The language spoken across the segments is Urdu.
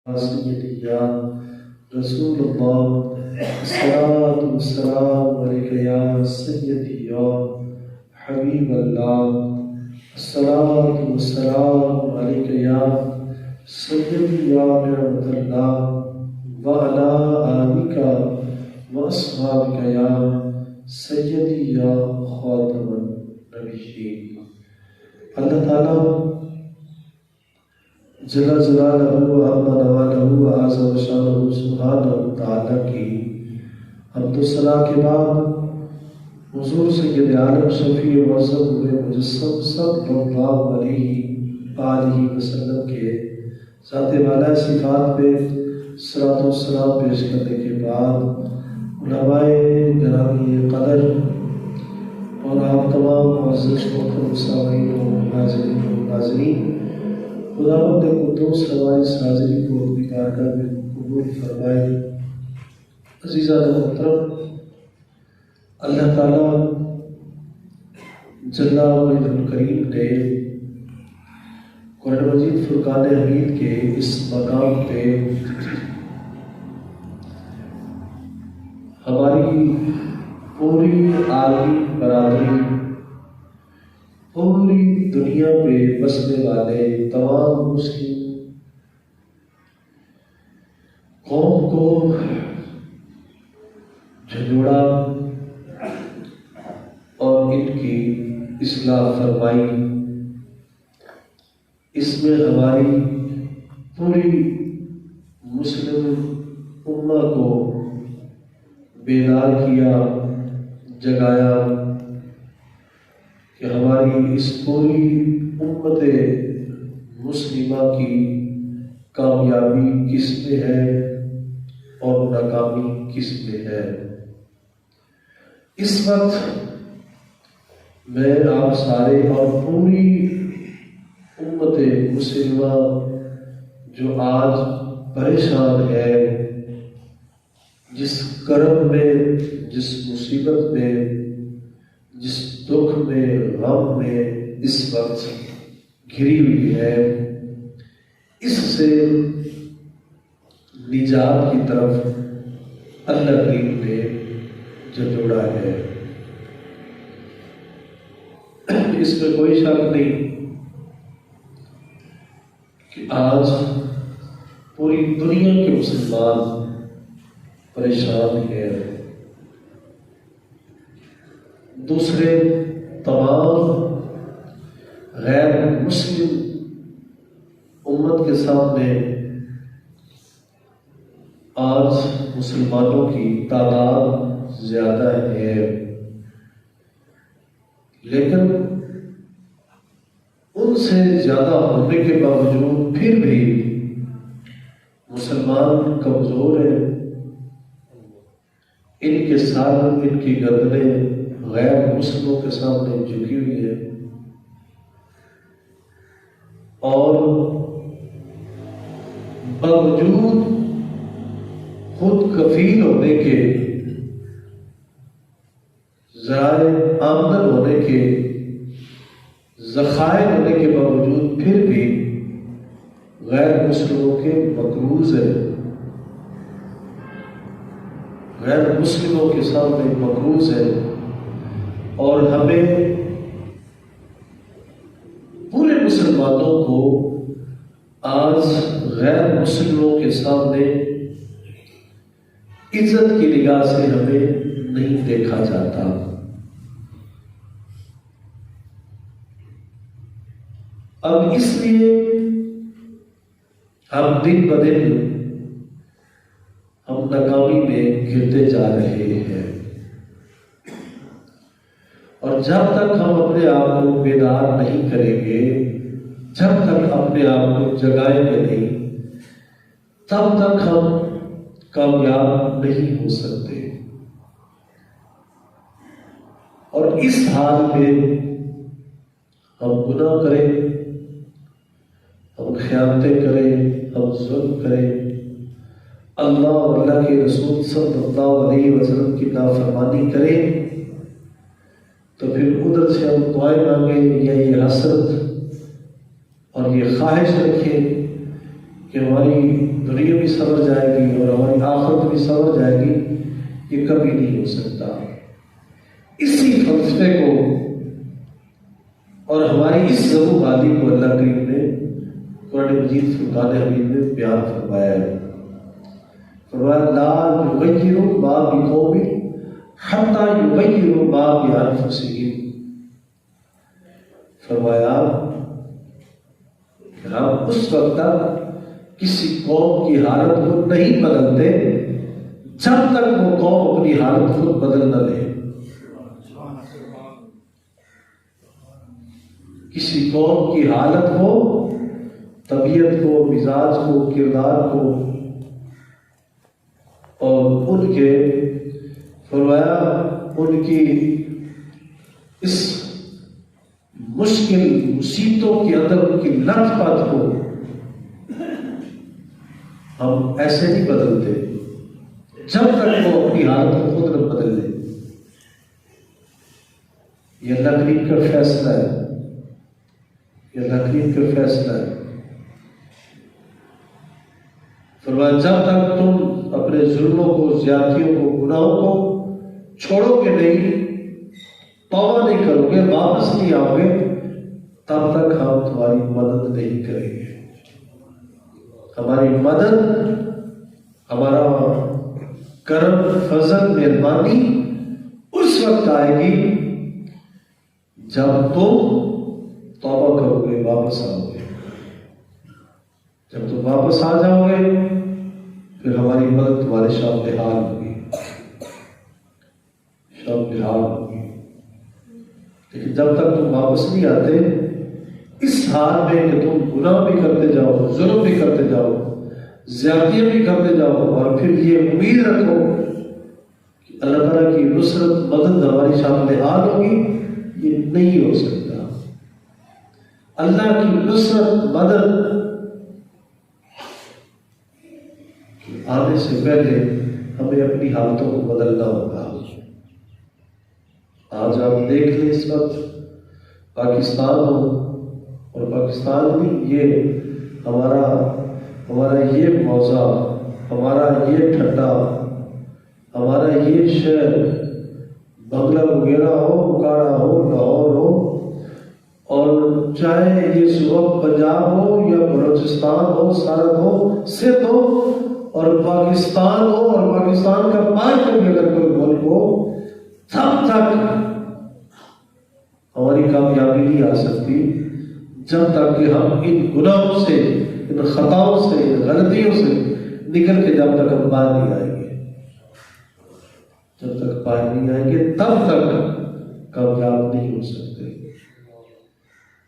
سيدي يا رسول الله، الصلاة والسلام عليك يا سيدي يا حبيب الله، الصلاة والسلام عليك يا سيدي يا نعمة الله، وعلى آلك وأصحابك يا سيدي يا خاتم النبيين۔ اللہ تعالیٰ جل جلالہ و عظم نوالہ و اعظ و شانہ سبحانہ تعالیٰ کی حمد و ثنا کے بعد حضور سید عالم شفیع معظم مجسم صلی اللہ علیہ وآلہ وسلم کے ذات والا صفات پہ صلاۃ و سلام پیش کرنے کے بعد علماء گرامی قدر اور آپ تمام معزز محترم سامعین و ناظرین، خداوند قدوس ہماری اس حاضری کو اپنی بارگاہ میں قبول فرمائے۔ عزیزان محترم، اللہ تعالیٰ جل مجد الکریم نے قرآن مجید فرقان حمید کے اس مقام پہ ہماری پوری عالمی برادری، پوری دنیا پہ بسنے والے تمام مسلم قوم کو جھنجھوڑا اور ان کی اصلاح فرمائی۔ اس میں ہماری پوری مسلم امہ کو بیدار کیا، جگایا کہ ہماری اس پوری امت مسلمہ کی کامیابی کس میں ہے اور ناکامی کس میں ہے۔ اس وقت میں آپ سارے اور پوری امت مسلمہ جو آج پریشان ہے، جس کرب میں، جس مصیبت میں، جس دکھ میں، غم میں اس وقت گھری ہوئی ہے، اس سے نجات کی طرف اللہ کریم نے جھنجھوڑا ہے۔ اس میں کوئی شک نہیں کہ آج پوری دنیا کے مسلمان پریشان ہیں۔ دوسرے تمام غیر مسلم امت کے سامنے آج مسلمانوں کی تعداد زیادہ ہے، لیکن ان سے زیادہ ہونے کے باوجود پھر بھی مسلمان کمزور ہیں۔ ان کے ساتھ ان کی گردنیں غیر مسلموں کے سامنے جھکی ہوئی ہے، اور باوجود خود کفیل ہونے کے، ذرائع آمدن ہونے کے، ذخائر ہونے کے باوجود پھر بھی غیر مسلموں کے مقروض ہیں، غیر مسلموں کے سامنے مقروض ہے۔ اور ہمیں پورے مسلمانوں کو آج غیر مسلموں کے سامنے عزت کی نگاہ سے ہمیں نہیں دیکھا جاتا۔ اب اس لیے ہم دن بدن ہم ناکامی میں گرتے جا رہے ہیں، اور جب تک ہم اپنے آپ کو بیدار نہیں کریں گے، جب تک اپنے آپ کو جگائیں گے نہیں، تب تک ہم کامیاب نہیں ہو سکتے۔ اور اس حال میں ہم گناہ کریں، ہم خیانتیں کریں، ہم ظلم کریں، اللہ اور اللہ کے رسول صلی اللہ علیہ وسلم کی نافرمانی کریں، تو پھر ادھر سے ہم دعائیں مانگیں یا یہ حسرت اور یہ خواہش رکھیں کہ ہماری دنیا بھی سنور جائے گی اور ہماری آخرت بھی سنور جائے گی، یہ کبھی نہیں ہو سکتا۔ اسی فلسفے کو اور ہماری اس ضرور حالی کو اللہ کریم نے قرآن مجید فرقان حمید میں بیان فرمایا ہے۔ فرمایا لا یغیروا ما بقوم حتی یغیروا ما بانفسہم، فرمایا کہ ہم اس وقت تک کسی قوم کی حالت کو نہیں بدلتے جب تک وہ قوم اپنی حالت کو بدل نہ لے۔ کسی قوم کی حالت کو، طبیعت کو، مزاج کو، کردار کو، اور ان کے فرمایا ان کی اس مشکل مصیبتوں کے اندر ان کی لت پت کو ہم ایسے نہیں بدلتے جب تک وہ اپنی حالت کو خود نہ بدل لے۔ یہ اللہ کریم کا فیصلہ ہے، یہ اللہ کریم کا فیصلہ ہے۔ فرمایا جب تک تم اپنے ظلموں کو، زیادتیوں کو، گناہوں کو چھوڑو گے نہیں، توبہ نہیں کرو گے، واپس نہیں آؤ گے، تب تک ہم تمہاری مدد نہیں کریں گے۔ ہماری مدد، ہمارا کرم، فضل، مہربانی اس وقت آئے گی جب تم توبہ کرو گے، واپس آؤ گے۔ جب تم واپس آ جاؤ گے پھر ہماری مدد تمہارے سامنے حال ہوگی، سامنے حال ہوگی۔ لیکن جب تک تم واپس نہیں آتے اس حال میں کہ تم گناہ بھی کرتے جاؤ، ظلم بھی کرتے جاؤ، زیادتیاں بھی کرتے جاؤ، اور پھر یہ امید رکھو کہ اللہ تعالیٰ کی نصرت، مدد ہماری سامنے حال ہوگی، یہ نہیں ہو سکتا۔ اللہ کی نصرت، مدد آنے سے پہلے ہمیں اپنی حالتوں کو بدلنا ہوگا۔ آج آپ دیکھ لیں اس وقت پاکستان ہو، اور پاکستان بھی یہ ہمارا یہ موضع، ہمارا یہ ٹھنڈا، ہمارا یہ شہر، بنگلہ وغیرہ ہو، اکاڑا ہو، لاہور ہو، اور چاہے یہ صوبہ پنجاب ہو یا بلوچستان ہو، سرحد ہو، سندھ ہو، اور پاکستان ہو، اور پاکستان کا باہر کا بھی اگر کوئی ملک ہو، تب تک ہماری کامیابی نہیں آ سکتی جب تک کہ ہم ان گناہوں سے، ان خطاؤں سے، ان غلطیوں سے نکل کے جب تک ہم باہر نہیں آئیں گے، جب تک باہر نہیں آئیں گے تب تک کامیاب نہیں ہو سکتے۔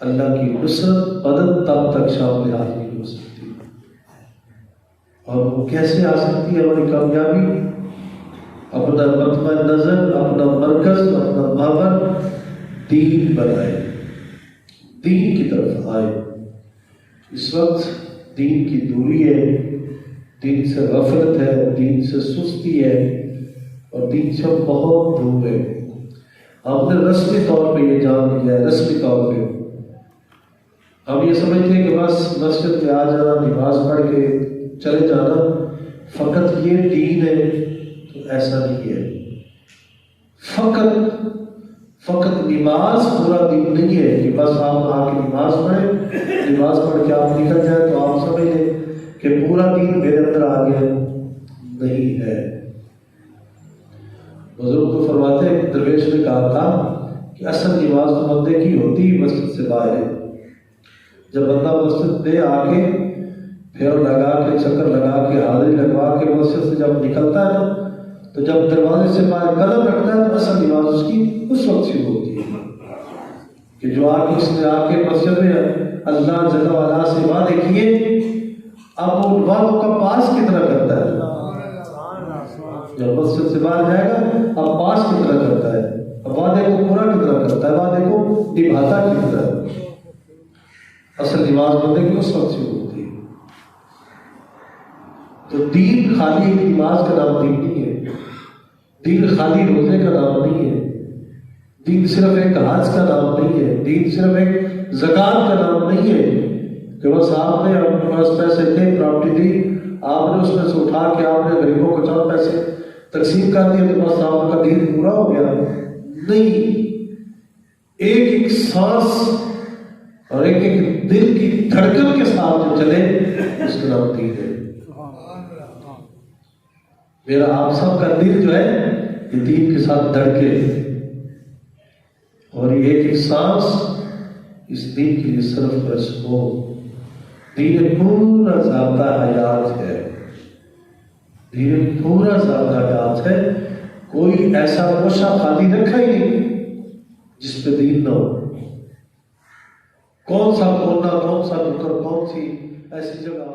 اللہ کی نصرت، مدد تب تک سامنے حاضر نہیں ہو سکتی۔ اور وہ کیسے آ سکتی ہے ہماری کامیابی؟ اپنا مطمع نظر، اپنا مرکز، اپنا محور دین بنائے، دین کی طرف آئے۔ اس وقت دین کی دوری ہے، دین سے غفلت ہے، دین سے سستی ہے، اور دین سے بہت دور ہے۔ ہم نے رسمی طور پہ یہ جان لیا ہے، رسمی طور پہ ہم یہ سمجھتے ہیں کہ بس مسجد میں آ جانا، نماز پڑھ کے چلے جانا فقط یہ دین ہے، تو ایسا نہیں ہے۔ فقط نماز پورا دین نہیں ہے کہ بس آپ آ کے نماز پڑھیں، نماز پڑھ کے آپ نکل جائیں تو آپ سمجھ لیں کہ پورا دین میرے اندر آ گیا، نہیں ہے۔ بزرگ تو فرماتے ہیں، درویش نے کہا تھا کہ اصل نماز تو بندے کی ہوتی ہی مسجد سے باہر ہے۔ جب بندہ مسجد میں آ کے پھر لگا کے، چکر لگا کے، حاضری لگوا کے مسجد سے جب نکلتا ہے نا، تو جب دروازے سے باہر قدم رکھتا ہے تو اصل نماز اس کی اس وقت شروع ہوتی ہے کہ جو اس نے آ کے مسجد میں اللہ جل وعلا سے وعدے کیے، اب ان وعدوں کا پاس کتنا کرتا ہے؟ جب مسجد سے باہر جائے گا اب پاس کتنا کرتا ہے، اب وعدے کو پورا کتنا کرتا ہے، وعدے کو نبھاتا کتنا ہے۔ اصل نماز بندے کی اس وقت شروع ہوتی ہے۔ تو دین خالی ایک نماز کا نام دین نہیں ہے، دین خالی روزے کا نام نہیں ہے، دین صرف ایک حج کا نام نہیں ہے، دین صرف ایک زکات کا نام نہیں ہے، کہ بس آپ نے اپنے پاس پیسے اتنی پراپرٹی دی، آپ نے اس میں سے اٹھا کے آپ نے غریبوں کو چند پیسے تقسیم کر دیے تو بس آپ کا دین پورا ہو گیا؟ نہیں، ایک ایک سانس اور ایک ایک دل کی دھڑکن کے ساتھ جو چلے اس کا نام دین ہے۔ میرا آپ سب کا دل جو ہے یہ دین کے ساتھ دھڑکے، اور یہ ایک ایک سانس اس دین کے لیے صرف خرچ ہو۔ دین پورا ذاتہ حیات ہے، دین پورا ذاتہ حیات ہے، کوئی ایسا گوشہ خالی رکھا ہی نہیں جس پہ دین نہ ہو۔ کون سا کونا، کون سا ٹکر، کون سی ایسی جگہ